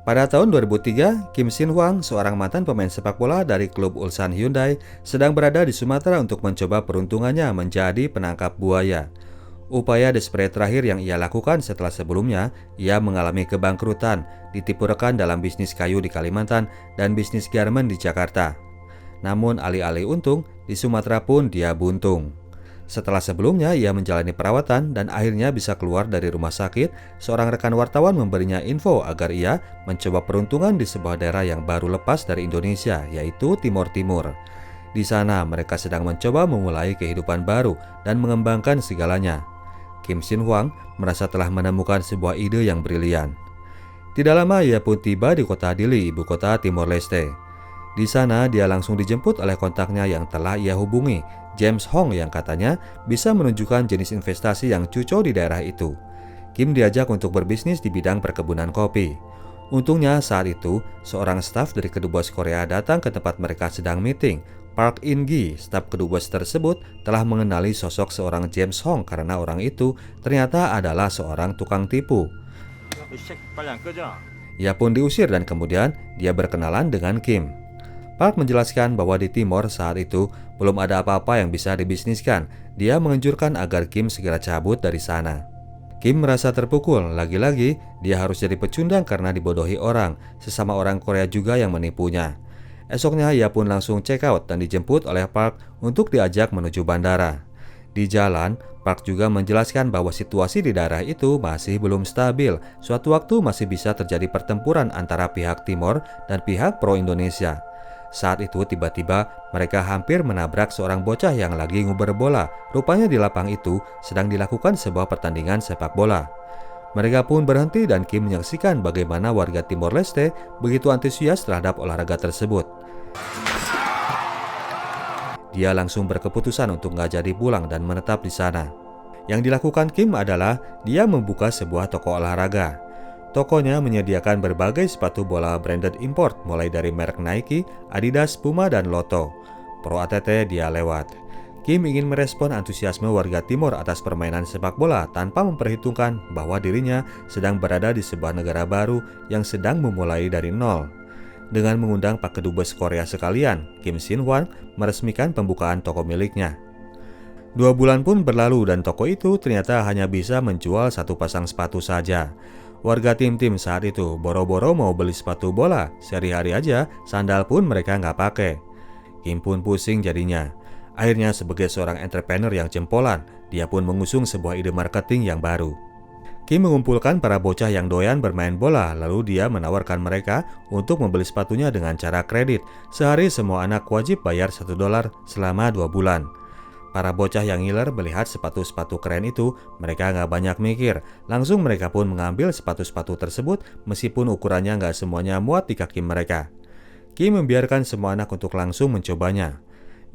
Pada tahun 2003, Kim Shin Hwang, seorang mantan pemain sepak bola dari klub Ulsan Hyundai, sedang berada di Sumatera untuk mencoba peruntungannya menjadi penangkap buaya. Upaya desperate terakhir yang ia lakukan setelah sebelumnya ia mengalami kebangkrutan, ditipu rekan dalam bisnis kayu di Kalimantan dan bisnis garmen di Jakarta. Namun alih-alih untung, di Sumatera pun dia buntung. Setelah sebelumnya ia menjalani perawatan dan akhirnya bisa keluar dari rumah sakit, seorang rekan wartawan memberinya info agar ia mencoba peruntungan di sebuah daerah yang baru lepas dari Indonesia, yaitu Timor Timur. Di sana mereka sedang mencoba memulai kehidupan baru dan mengembangkan segalanya. Kim Shin Hwang merasa telah menemukan sebuah ide yang brilian. Tidak lama ia pun tiba di kota Dili, ibu kota Timor Leste. Di sana dia langsung dijemput oleh kontaknya yang telah ia hubungi, James Hong, yang katanya bisa menunjukkan jenis investasi yang cocok di daerah itu. Kim diajak untuk berbisnis di bidang perkebunan kopi. Untungnya saat itu, seorang staf dari kedubes Korea datang ke tempat mereka sedang meeting. Park In-gi, staf kedubes tersebut, telah mengenali sosok seorang James Hong karena orang itu ternyata adalah seorang tukang tipu. Ia pun diusir dan kemudian dia berkenalan dengan Kim. Park menjelaskan bahwa di Timor saat itu belum ada apa-apa yang bisa dibisniskan. Dia menganjurkan agar Kim segera cabut dari sana. Kim merasa terpukul, lagi-lagi dia harus jadi pecundang karena dibodohi orang, sesama orang Korea juga yang menipunya. Esoknya ia pun langsung check out dan dijemput oleh Park untuk diajak menuju bandara. Di jalan, Park juga menjelaskan bahwa situasi di daerah itu masih belum stabil. Suatu waktu masih bisa terjadi pertempuran antara pihak Timor dan pihak pro-Indonesia. Saat itu tiba-tiba mereka hampir menabrak seorang bocah yang lagi nguber bola. Rupanya di lapang itu sedang dilakukan sebuah pertandingan sepak bola. Mereka pun berhenti dan Kim menyaksikan bagaimana warga Timor Leste begitu antusias terhadap olahraga tersebut. Dia langsung berkeputusan untuk nggak jadi pulang dan menetap di sana. Yang dilakukan Kim adalah dia membuka sebuah toko olahraga. Tokonya menyediakan berbagai sepatu bola branded import mulai dari merek Nike, Adidas, Puma, dan Lotto. Pro ATT dia lewat. Kim ingin merespon antusiasme warga Timor atas permainan sepak bola tanpa memperhitungkan bahwa dirinya sedang berada di sebuah negara baru yang sedang memulai dari nol. Dengan mengundang Pak Kedubes Korea sekalian, Kim Shin Hwang meresmikan pembukaan toko miliknya. 2 bulan pun berlalu dan toko itu ternyata hanya bisa menjual 1 pasang sepatu saja. Warga tim-tim saat itu boro-boro mau beli sepatu bola, sehari-hari aja sandal pun mereka nggak pakai. Kim pun pusing jadinya. Akhirnya sebagai seorang entrepreneur yang jempolan, dia pun mengusung sebuah ide marketing yang baru. Kim mengumpulkan para bocah yang doyan bermain bola, lalu dia menawarkan mereka untuk membeli sepatunya dengan cara kredit. Sehari semua anak wajib bayar $1 selama 2 bulan. Para bocah yang ngiler melihat sepatu-sepatu keren itu, mereka nggak banyak mikir. Langsung mereka pun mengambil sepatu-sepatu tersebut meskipun ukurannya nggak semuanya muat di kaki mereka. Kim membiarkan semua anak untuk langsung mencobanya.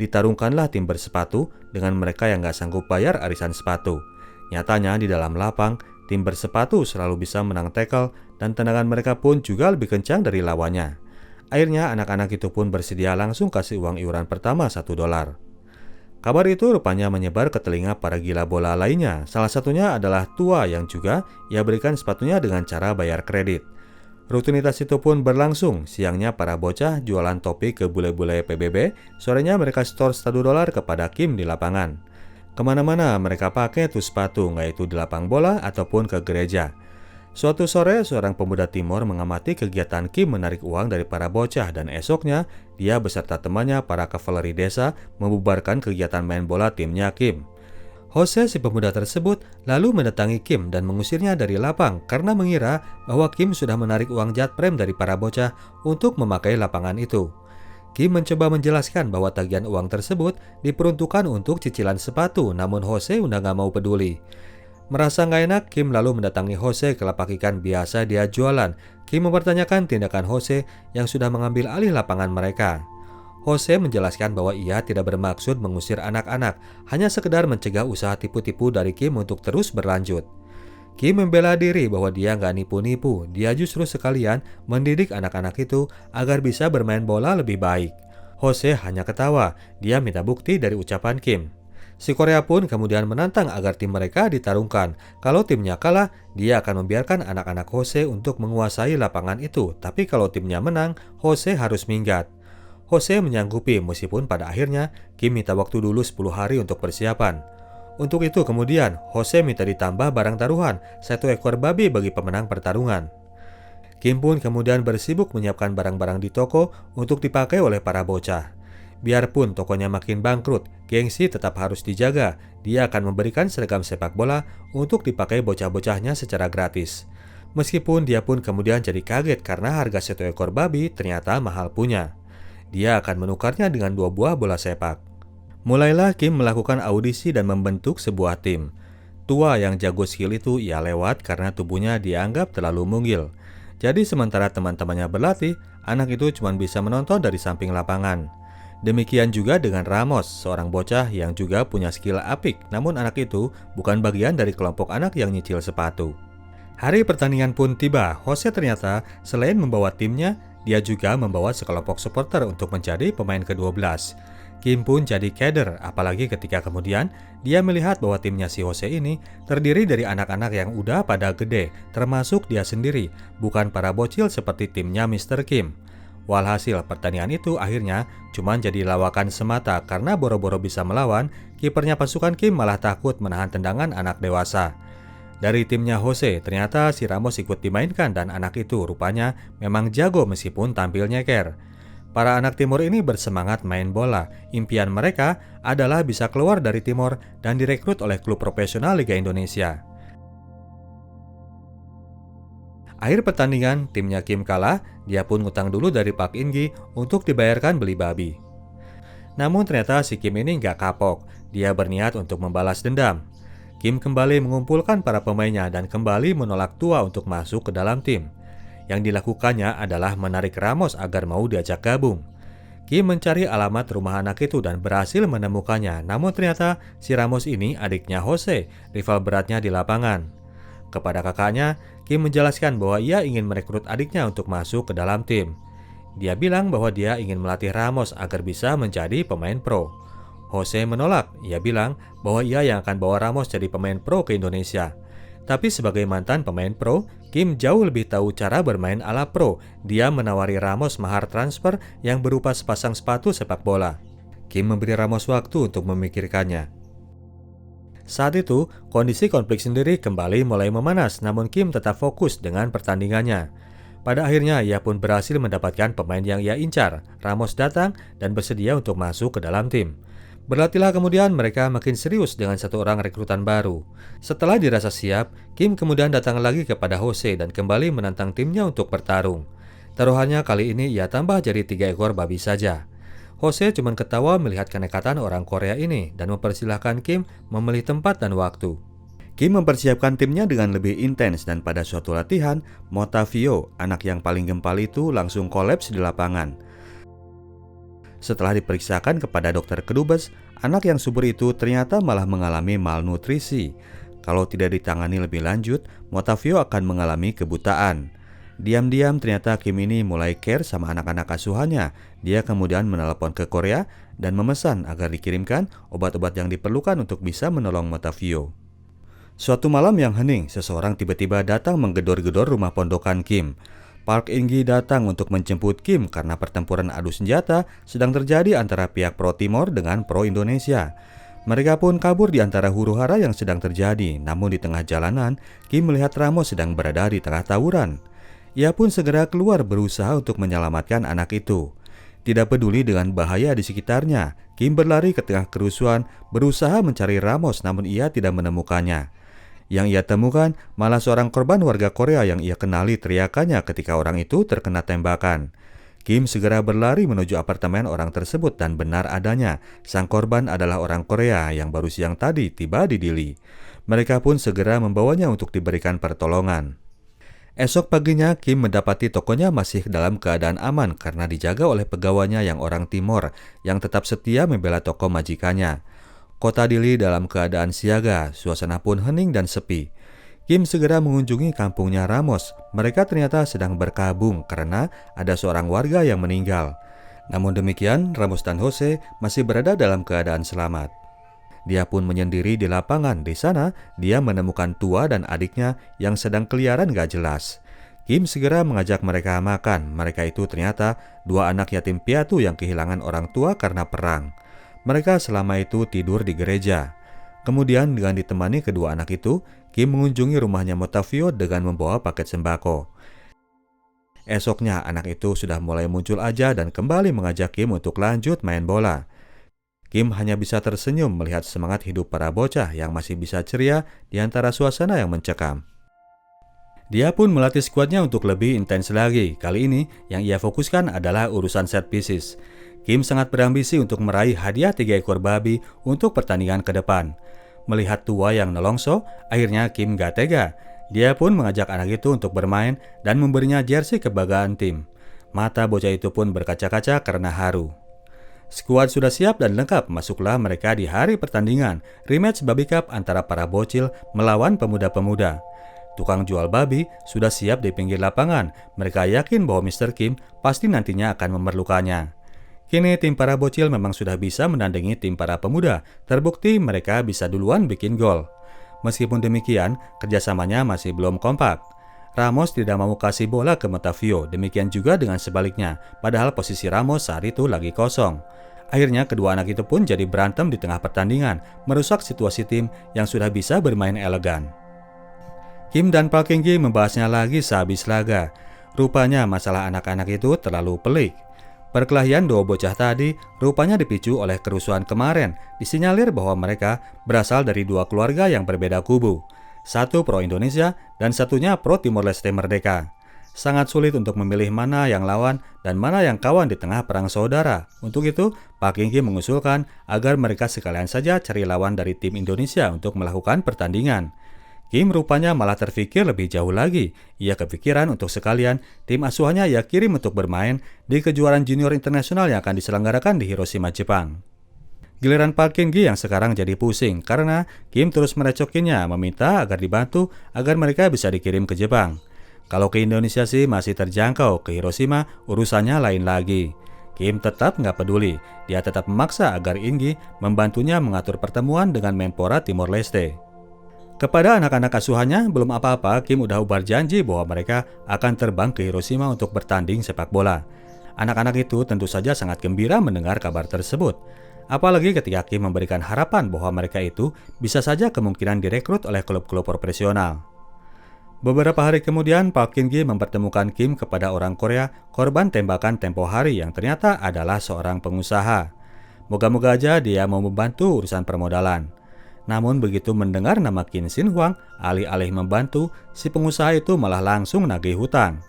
Ditarungkanlah tim bersepatu dengan mereka yang nggak sanggup bayar arisan sepatu. Nyatanya di dalam lapang, tim bersepatu selalu bisa menang tackle dan tendangan mereka pun juga lebih kencang dari lawannya. Akhirnya anak-anak itu pun bersedia langsung kasih uang iuran pertama $1. Kabar itu rupanya menyebar ke telinga para gila bola lainnya. Salah satunya adalah Tua yang juga ia berikan sepatunya dengan cara bayar kredit. Rutinitas itu pun berlangsung. Siangnya para bocah jualan topi ke bule-bule PBB, sorenya mereka store $1 kepada Kim di lapangan. Kemana-mana mereka pakai tuh sepatu, nggak itu di lapang bola ataupun ke gereja. Suatu sore, seorang pemuda Timor mengamati kegiatan Kim menarik uang dari para bocah dan esoknya, dia beserta temannya para kavaleri desa membubarkan kegiatan main bola timnya Kim. Jose, si pemuda tersebut, lalu mendatangi Kim dan mengusirnya dari lapang karena mengira bahwa Kim sudah menarik uang jatprem dari para bocah untuk memakai lapangan itu. Kim mencoba menjelaskan bahwa tagihan uang tersebut diperuntukkan untuk cicilan sepatu, namun Jose udah gak mau peduli. Merasa gak enak, Kim lalu mendatangi Jose ke lapak ikan biasa dia jualan. Kim mempertanyakan tindakan Jose yang sudah mengambil alih lapangan mereka. Jose menjelaskan bahwa ia tidak bermaksud mengusir anak-anak, hanya sekedar mencegah usaha tipu-tipu dari Kim untuk terus berlanjut. Kim membela diri bahwa dia nggak nipu-nipu, dia justru sekalian mendidik anak-anak itu agar bisa bermain bola lebih baik. Jose hanya ketawa, dia minta bukti dari ucapan Kim. Si Korea pun kemudian menantang agar tim mereka ditarungkan. Kalau timnya kalah, dia akan membiarkan anak-anak Jose untuk menguasai lapangan itu. Tapi kalau timnya menang, Jose harus minggat. Jose menyanggupi meskipun pada akhirnya Kim minta waktu dulu 10 hari untuk persiapan. Untuk itu kemudian Jose minta ditambah barang taruhan 1 ekor babi bagi pemenang pertarungan. Kim pun kemudian bersibuk menyiapkan barang-barang di toko untuk dipakai oleh para bocah. Biarpun tokonya makin bangkrut, gengsi tetap harus dijaga. Dia akan memberikan seragam sepak bola untuk dipakai bocah-bocahnya secara gratis. Meskipun dia pun kemudian jadi kaget karena harga 1 ekor babi ternyata mahal punya. Dia akan menukarnya dengan 2 buah bola sepak. Mulailah Kim melakukan audisi dan membentuk sebuah tim. Tua yang jago skill itu ia lewat karena tubuhnya dianggap terlalu mungil. Jadi sementara teman-temannya berlatih, anak itu cuma bisa menonton dari samping lapangan. Demikian juga dengan Ramos, seorang bocah yang juga punya skill apik, namun anak itu bukan bagian dari kelompok anak yang nyicil sepatu. Hari pertandingan pun tiba. Jose ternyata selain membawa timnya, dia juga membawa sekelompok supporter untuk menjadi pemain ke-12. Kim pun jadi kader, apalagi ketika kemudian dia melihat bahwa timnya si Jose ini terdiri dari anak-anak yang udah pada gede, termasuk dia sendiri, bukan para bocil seperti timnya Mr. Kim. Walhasil pertandingan itu akhirnya cuma jadi lawakan semata karena boro-boro bisa melawan, kipernya pasukan Kim malah takut menahan tendangan anak dewasa. Dari timnya Jose, ternyata si Ramos ikut dimainkan dan anak itu rupanya memang jago meskipun tampil nyeker. Para anak Timor ini bersemangat main bola. Impian mereka adalah bisa keluar dari Timor dan direkrut oleh klub profesional Liga Indonesia. Akhir pertandingan, timnya Kim kalah, dia pun ngutang dulu dari Pak In-gi untuk dibayarkan beli babi. Namun ternyata si Kim ini nggak kapok, dia berniat untuk membalas dendam. Kim kembali mengumpulkan para pemainnya dan kembali menolak Tua untuk masuk ke dalam tim. Yang dilakukannya adalah menarik Ramos agar mau diajak gabung. Kim mencari alamat rumah anak itu dan berhasil menemukannya, namun ternyata si Ramos ini adiknya Jose, rival beratnya di lapangan. Kepada kakaknya, Kim menjelaskan bahwa ia ingin merekrut adiknya untuk masuk ke dalam tim. Dia bilang bahwa dia ingin melatih Ramos agar bisa menjadi pemain pro. Jose menolak, ia bilang bahwa ia yang akan bawa Ramos jadi pemain pro ke Indonesia. Tapi sebagai mantan pemain pro, Kim jauh lebih tahu cara bermain ala pro. Dia menawari Ramos mahar transfer yang berupa sepasang sepatu sepak bola. Kim memberi Ramos waktu untuk memikirkannya. Saat itu, kondisi konflik sendiri kembali mulai memanas, namun Kim tetap fokus dengan pertandingannya. Pada akhirnya, ia pun berhasil mendapatkan pemain yang ia incar. Ramos datang dan bersedia untuk masuk ke dalam tim. Berlatihlah kemudian mereka makin serius dengan 1 orang rekrutan baru. Setelah dirasa siap, Kim kemudian datang lagi kepada Jose dan kembali menantang timnya untuk bertarung. Taruhannya kali ini ia tambah jadi 3 ekor babi saja. Jose cuma ketawa melihat kenekatan orang Korea ini dan mempersilahkan Kim memilih tempat dan waktu. Kim mempersiapkan timnya dengan lebih intens dan pada suatu latihan, Motavio, anak yang paling gempal itu langsung kolaps di lapangan. Setelah diperiksakan kepada dokter kedubes, anak yang subur itu ternyata malah mengalami malnutrisi. Kalau tidak ditangani lebih lanjut, Motavio akan mengalami kebutaan. Diam-diam ternyata Kim ini mulai care sama anak-anak asuhannya. Dia kemudian menelepon ke Korea dan memesan agar dikirimkan obat-obat yang diperlukan untuk bisa menolong Motavio. Suatu malam yang hening, seseorang tiba-tiba datang menggedor-gedor rumah pondokan Kim. Park In-gi datang untuk menjemput Kim karena pertempuran adu senjata sedang terjadi antara pihak pro Timor dengan pro Indonesia. Mereka pun kabur di antara huru-hara yang sedang terjadi. Namun di tengah jalanan, Kim melihat Ramos sedang berada di tengah tawuran. Ia pun segera keluar berusaha untuk menyelamatkan anak itu. Tidak peduli dengan bahaya di sekitarnya, Kim berlari ke tengah kerusuhan berusaha mencari Ramos namun ia tidak menemukannya. Yang ia temukan malah seorang korban warga Korea yang ia kenali teriakannya ketika orang itu terkena tembakan. Kim segera berlari menuju apartemen orang tersebut dan benar adanya, sang korban adalah orang Korea yang baru siang tadi tiba di Dili. Mereka pun segera membawanya untuk diberikan pertolongan. Esok paginya, Kim mendapati tokonya masih dalam keadaan aman karena dijaga oleh pegawainya yang orang Timor yang tetap setia membela toko majikannya. Kota Dili dalam keadaan siaga, suasana pun hening dan sepi. Kim segera mengunjungi kampungnya Ramos. Mereka ternyata sedang berkabung karena ada seorang warga yang meninggal. Namun demikian, Ramos dan Jose masih berada dalam keadaan selamat. Dia pun menyendiri di lapangan. Di sana, dia menemukan Tua dan adiknya yang sedang keliaran gak jelas. Kim segera mengajak mereka makan. Mereka itu ternyata dua anak yatim piatu yang kehilangan orang tua karena perang. Mereka selama itu tidur di gereja. Kemudian dengan ditemani kedua anak itu, Kim mengunjungi rumahnya Motavio dengan membawa paket sembako. Esoknya anak itu sudah mulai muncul aja dan kembali mengajak Kim untuk lanjut main bola. Kim hanya bisa tersenyum melihat semangat hidup para bocah yang masih bisa ceria di antara suasana yang mencekam. Dia pun melatih skuadnya untuk lebih intens lagi. Kali ini yang ia fokuskan adalah urusan set pieces. Kim sangat berambisi untuk meraih hadiah 3 ekor babi untuk pertandingan ke depan. Melihat Tua yang nelongso, akhirnya Kim gak tega. Dia pun mengajak anak itu untuk bermain dan memberinya jersey kebanggaan tim. Mata bocah itu pun berkaca-kaca karena haru. Skuad sudah siap dan lengkap, masuklah mereka di hari pertandingan, rematch Babi Cup antara para bocil melawan pemuda-pemuda. Tukang jual babi sudah siap di pinggir lapangan. Mereka yakin bahwa Mr. Kim pasti nantinya akan memerlukannya. Kini tim para bocil memang sudah bisa menandingi tim para pemuda. Terbukti mereka bisa duluan bikin gol. Meskipun demikian, kerjasamanya masih belum kompak. Ramos tidak mau kasih bola ke Motavio, demikian juga dengan sebaliknya, padahal posisi Ramos saat itu lagi kosong. Akhirnya kedua anak itu pun jadi berantem di tengah pertandingan, merusak situasi tim yang sudah bisa bermain elegan. Kim dan Park In-gi membahasnya lagi sehabis laga. Rupanya masalah anak-anak itu terlalu pelik. Perkelahian dua bocah tadi rupanya dipicu oleh kerusuhan kemarin. Disinyalir bahwa mereka berasal dari dua keluarga yang berbeda kubu. Satu pro Indonesia dan satunya pro Timor Leste merdeka. Sangat sulit untuk memilih mana yang lawan dan mana yang kawan di tengah perang saudara. Untuk itu, Park In-gi mengusulkan agar mereka sekalian saja cari lawan dari tim Indonesia untuk melakukan pertandingan. Kim rupanya malah terfikir lebih jauh lagi. Ia kepikiran untuk sekalian tim asuhannya ia kirim untuk bermain di kejuaraan junior internasional yang akan diselenggarakan di Hiroshima, Jepang. Giliran Park In-gi yang sekarang jadi pusing karena Kim terus merecokinya, meminta agar dibantu agar mereka bisa dikirim ke Jepang. Kalau ke Indonesia sih masih terjangkau, ke Hiroshima urusannya lain lagi. Kim tetap nggak peduli. Dia tetap memaksa agar In-gi membantunya mengatur pertemuan dengan Menpora Timor Leste. Kepada anak-anak asuhannya, belum apa-apa Kim udah ubar janji bahwa mereka akan terbang ke Hiroshima untuk bertanding sepak bola. Anak-anak itu tentu saja sangat gembira mendengar kabar tersebut. Apalagi ketika Kim memberikan harapan bahwa mereka itu bisa saja kemungkinan direkrut oleh klub-klub profesional. Beberapa hari kemudian, Park In-gi mempertemukan Kim kepada orang Korea korban tembakan tempo hari yang ternyata adalah seorang pengusaha. Moga-moga aja dia mau membantu urusan permodalan. Namun begitu mendengar nama Kim Sin Huang, alih-alih membantu, si pengusaha itu malah langsung nagih hutang.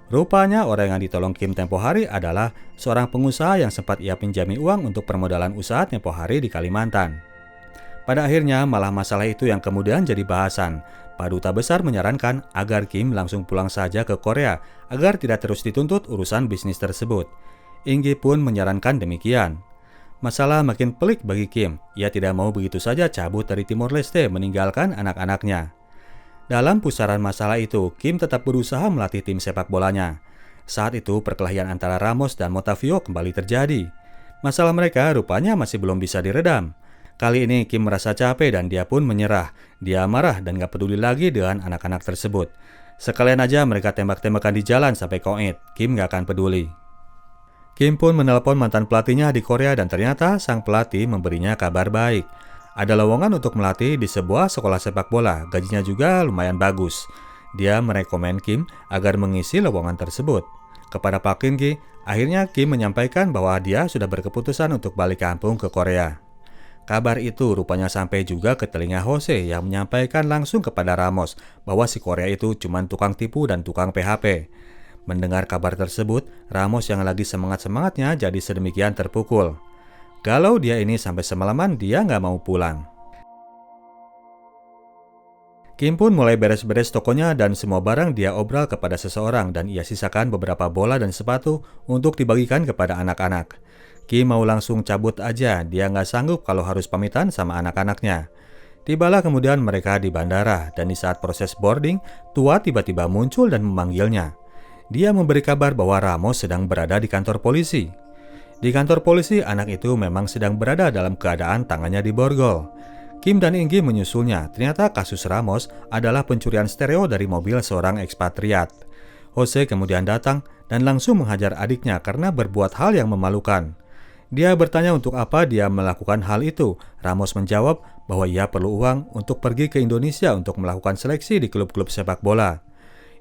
Rupanya orang yang ditolong Kim tempo hari adalah seorang pengusaha yang sempat ia pinjami uang untuk permodalan usaha tempo hari di Kalimantan. Pada akhirnya malah masalah itu yang kemudian jadi bahasan. Pak Duta Besar menyarankan agar Kim langsung pulang saja ke Korea agar tidak terus dituntut urusan bisnis tersebut. In-gi pun menyarankan demikian. Masalah makin pelik bagi Kim. Ia tidak mau begitu saja cabut dari Timor Leste meninggalkan anak-anaknya. Dalam pusaran masalah itu, Kim tetap berusaha melatih tim sepak bolanya. Saat itu perkelahian antara Ramos dan Motavio kembali terjadi. Masalah mereka rupanya masih belum bisa diredam. Kali ini Kim merasa capek dan dia pun menyerah. Dia marah dan gak peduli lagi dengan anak-anak tersebut. Sekalian aja mereka tembak-tembakan di jalan sampai koit. Kim gak akan peduli. Kim pun menelpon mantan pelatihnya di Korea dan ternyata sang pelatih memberinya kabar baik. Ada lowongan untuk melatih di sebuah sekolah sepak bola, gajinya juga lumayan bagus. Dia merekomen Kim agar mengisi lowongan tersebut. Kepada Park In-gi, akhirnya Kim menyampaikan bahwa dia sudah berkeputusan untuk balik kampung ke Korea. Kabar itu rupanya sampai juga ke telinga Jose yang menyampaikan langsung kepada Ramos bahwa si Korea itu cuma tukang tipu dan tukang PHP. Mendengar kabar tersebut, Ramos yang lagi semangat-semangatnya jadi sedemikian terpukul. Galau dia ini sampai semalaman dia nggak mau pulang. Kim pun mulai beres-beres tokonya dan semua barang dia obral kepada seseorang dan ia sisakan beberapa bola dan sepatu untuk dibagikan kepada anak-anak. Kim mau langsung cabut aja, dia nggak sanggup kalau harus pamitan sama anak-anaknya. Tibalah kemudian mereka di bandara dan di saat proses boarding, Tua tiba-tiba muncul dan memanggilnya. Dia memberi kabar bahwa Ramos sedang berada di kantor polisi. Di kantor polisi, anak itu memang sedang berada dalam keadaan tangannya diborgol. Kim dan Inggi menyusulnya. Ternyata kasus Ramos adalah pencurian stereo dari mobil seorang ekspatriat. Jose kemudian datang dan langsung menghajar adiknya karena berbuat hal yang memalukan. Dia bertanya untuk apa dia melakukan hal itu. Ramos menjawab bahwa ia perlu uang untuk pergi ke Indonesia untuk melakukan seleksi di klub-klub sepak bola.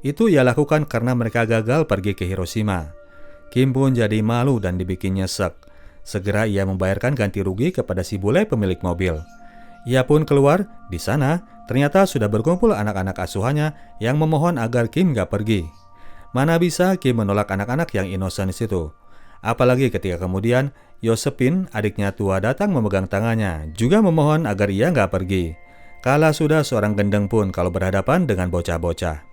Itu ia lakukan karena mereka gagal pergi ke Hiroshima. Kim pun jadi malu dan dibikin nyesek. Segera ia membayarkan ganti rugi kepada si bule pemilik mobil. Ia pun keluar. Di sana ternyata sudah berkumpul anak-anak asuhannya yang memohon agar Kim gak pergi. Mana bisa Kim menolak anak-anak yang inosen itu. Apalagi ketika kemudian Josephine, adiknya tua, datang memegang tangannya, juga memohon agar ia gak pergi. Kala sudah seorang gendeng pun kalau berhadapan dengan bocah-bocah.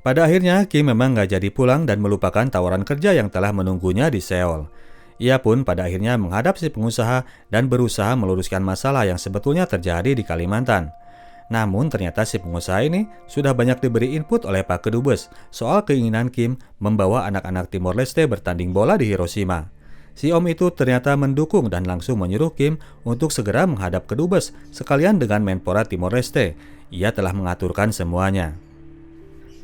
Pada akhirnya Kim memang gak jadi pulang dan melupakan tawaran kerja yang telah menunggunya di Seoul. Ia pun pada akhirnya menghadap si pengusaha dan berusaha meluruskan masalah yang sebetulnya terjadi di Kalimantan. Namun ternyata si pengusaha ini sudah banyak diberi input oleh Pak Kedubes soal keinginan Kim membawa anak-anak Timor Leste bertanding bola di Hiroshima. Si om itu ternyata mendukung dan langsung menyuruh Kim untuk segera menghadap Kedubes sekalian dengan Menpora Timor Leste. Ia telah mengaturkan semuanya.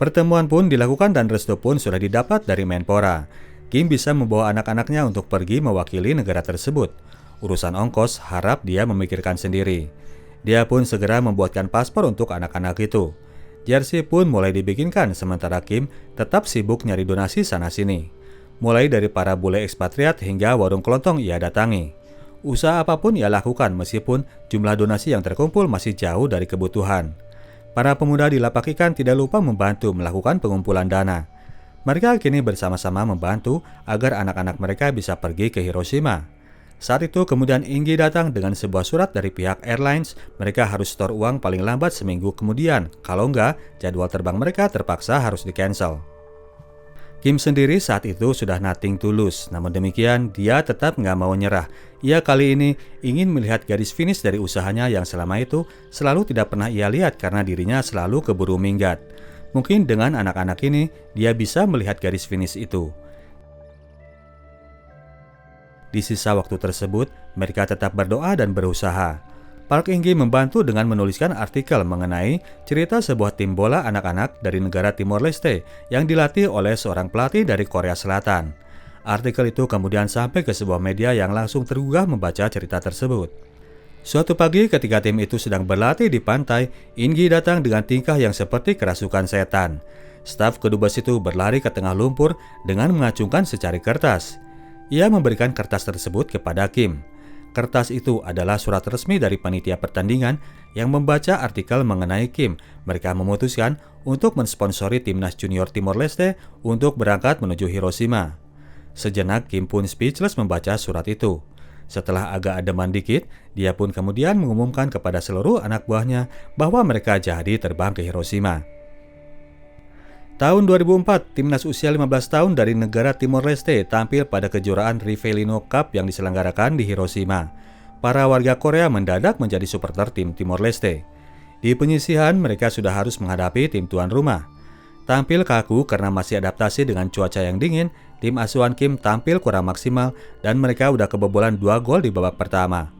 Pertemuan pun dilakukan dan restu pun sudah didapat dari Menpora. Kim bisa membawa anak-anaknya untuk pergi mewakili negara tersebut. Urusan ongkos harap dia memikirkan sendiri. Dia pun segera membuatkan paspor untuk anak-anak itu. Jersey pun mulai dibikinkan sementara Kim tetap sibuk nyari donasi sana-sini. Mulai dari para bule ekspatriat hingga warung kelontong ia datangi. Usaha apapun ia lakukan meskipun jumlah donasi yang terkumpul masih jauh dari kebutuhan. Para pemuda di lapak ikan tidak lupa membantu melakukan pengumpulan dana. Mereka kini bersama-sama membantu agar anak-anak mereka bisa pergi ke Hiroshima. Saat itu kemudian Inggi datang dengan sebuah surat dari pihak airlines. Mereka harus setor uang paling lambat seminggu kemudian. Kalau enggak, jadwal terbang mereka terpaksa harus di-cancel. Kim sendiri saat itu sudah nothing tulus. Namun demikian, dia tetap nggak mau nyerah. Ia kali ini ingin melihat garis finish dari usahanya yang selama itu selalu tidak pernah ia lihat karena dirinya selalu keburu minggat. Mungkin dengan anak-anak ini, dia bisa melihat garis finish itu. Di sisa waktu tersebut, mereka tetap berdoa dan berusaha. Park In-gi membantu dengan menuliskan artikel mengenai cerita sebuah tim bola anak-anak dari negara Timor Leste yang dilatih oleh seorang pelatih dari Korea Selatan. Artikel itu kemudian sampai ke sebuah media yang langsung tergugah membaca cerita tersebut. Suatu pagi ketika tim itu sedang berlatih di pantai, In-gi datang dengan tingkah yang seperti kerasukan setan. Staf kedubes itu berlari ke tengah lumpur dengan mengacungkan secari kertas. Ia memberikan kertas tersebut kepada Kim. Kertas itu adalah surat resmi dari panitia pertandingan yang membaca artikel mengenai Kim. Mereka memutuskan untuk mensponsori timnas junior Timor Leste untuk berangkat menuju Hiroshima. Sejenak Kim pun speechless membaca surat itu. Setelah agak ademan dikit, dia pun kemudian mengumumkan kepada seluruh anak buahnya bahwa mereka jadi terbang ke Hiroshima. Tahun 2004, timnas usia 15 tahun dari negara Timor Leste tampil pada kejuaraan Rivellino Cup yang diselenggarakan di Hiroshima. Para warga Korea mendadak menjadi supporter tim Timor Leste. Di penyisihan, mereka sudah harus menghadapi tim tuan rumah. Tampil kaku karena masih adaptasi dengan cuaca yang dingin, tim asuhan Kim tampil kurang maksimal dan mereka udah kebobolan 2 gol di babak pertama.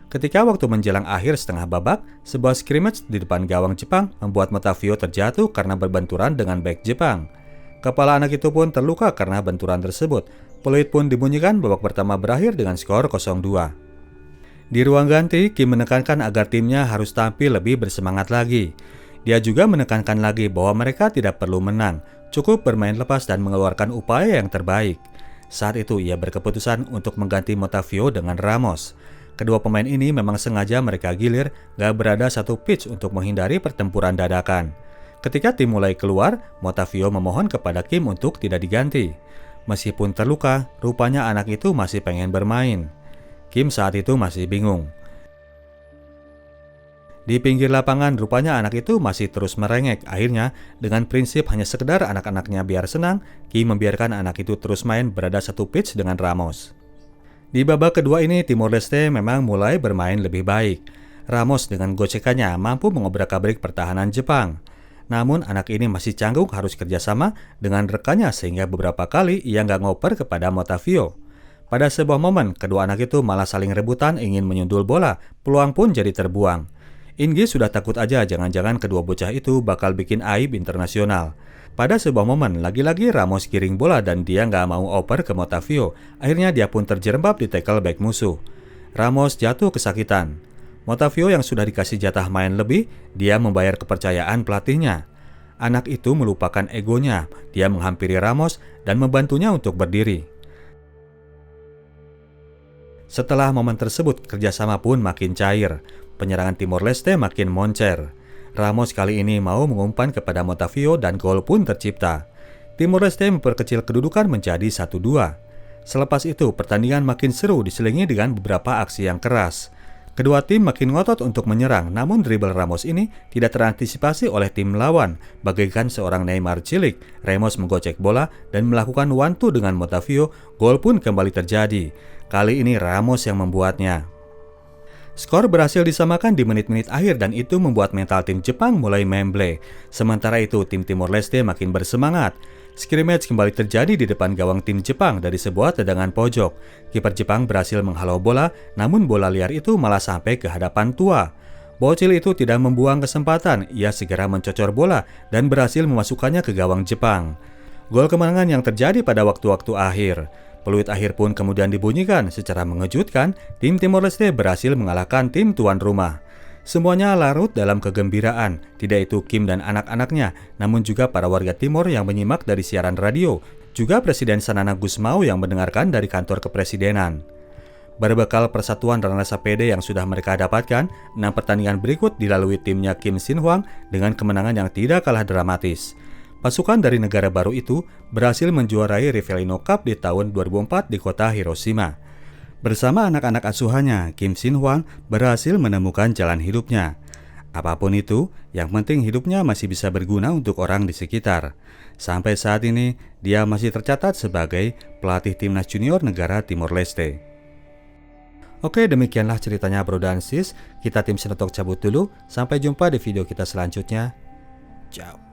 Ketika waktu menjelang akhir setengah babak, sebuah scrimmage di depan gawang Jepang membuat Motavio terjatuh karena berbenturan dengan bek Jepang. Kepala anak itu pun terluka karena benturan tersebut. Peluit pun dibunyikan, babak pertama berakhir dengan skor 0-2. Di ruang ganti, Kim menekankan agar timnya harus tampil lebih bersemangat lagi. Dia juga menekankan lagi bahwa mereka tidak perlu menang, cukup bermain lepas dan mengeluarkan upaya yang terbaik. Saat itu ia berkeputusan untuk mengganti Motavio dengan Ramos. Kedua pemain ini memang sengaja mereka gilir gak berada satu pitch untuk menghindari pertempuran dadakan. Ketika tim mulai keluar, Motavio memohon kepada Kim untuk tidak diganti. Meskipun terluka, rupanya anak itu masih pengen bermain. Kim saat itu masih bingung. Di pinggir lapangan, rupanya anak itu masih terus merengek. Akhirnya, dengan prinsip hanya sekedar anak-anaknya biar senang, Kim membiarkan anak itu terus main berada satu pitch dengan Ramos. Di babak kedua ini, Timor Leste memang mulai bermain lebih baik. Ramos dengan gocekannya mampu mengobrak-abrik pertahanan Jepang. Namun anak ini masih canggung harus kerjasama dengan rekannya sehingga beberapa kali ia nggak ngoper kepada Motavio. Pada sebuah momen, kedua anak itu malah saling rebutan ingin menyundul bola, peluang pun jadi terbuang. Ingi sudah takut aja jangan-jangan kedua bocah itu bakal bikin aib internasional. Pada sebuah momen, lagi-lagi Ramos giring bola dan dia nggak mau oper ke Motavio. Akhirnya dia pun terjerembab di tackle back musuh. Ramos jatuh kesakitan. Motavio yang sudah dikasih jatah main lebih, dia membayar kepercayaan pelatihnya. Anak itu melupakan egonya, dia menghampiri Ramos dan membantunya untuk berdiri. Setelah momen tersebut, kerjasama pun makin cair. Penyerangan Timor Leste makin moncer. Ramos kali ini mau mengumpan kepada Motavio dan gol pun tercipta. Timor Leste memperkecil kedudukan menjadi 1-2. Selepas itu, pertandingan makin seru diselingi dengan beberapa aksi yang keras. Kedua tim makin ngotot untuk menyerang, namun dribble Ramos ini tidak terantisipasi oleh tim lawan. Bagaikan seorang Neymar cilik, Ramos menggocek bola dan melakukan one-two dengan Motavio, gol pun kembali terjadi. Kali ini Ramos yang membuatnya. Skor berhasil disamakan di menit-menit akhir dan itu membuat mental tim Jepang mulai memble. Sementara itu, tim Timor Leste makin bersemangat. Scrimmage kembali terjadi di depan gawang tim Jepang dari sebuah tendangan pojok. Kiper Jepang berhasil menghalau bola, namun bola liar itu malah sampai ke hadapan Tua. Bocil itu tidak membuang kesempatan, ia segera mencocor bola dan berhasil memasukkannya ke gawang Jepang. Gol kemenangan yang terjadi pada waktu-waktu akhir. Peluit akhir pun kemudian dibunyikan. Secara mengejutkan, tim Timor Leste berhasil mengalahkan tim tuan rumah. Semuanya larut dalam kegembiraan, tidak itu Kim dan anak-anaknya, namun juga para warga Timor yang menyimak dari siaran radio, juga Presiden Sanana Gusmao yang mendengarkan dari kantor kepresidenan. Berbekal persatuan dan rasa pede yang sudah mereka dapatkan, 6 pertandingan berikut dilalui timnya Kim Sin Huang dengan kemenangan yang tidak kalah dramatis. Pasukan dari negara baru itu berhasil menjuarai Rivellino Cup di tahun 2004 di kota Hiroshima. Bersama anak-anak asuhannya, Kim Sin Huang berhasil menemukan jalan hidupnya. Apapun itu, yang penting hidupnya masih bisa berguna untuk orang di sekitar. Sampai saat ini, dia masih tercatat sebagai pelatih timnas junior negara Timor Leste. Oke, demikianlah ceritanya Bro dan Sis. Kita tim Sinotalk cabut dulu. Sampai jumpa di video kita selanjutnya. Ciao.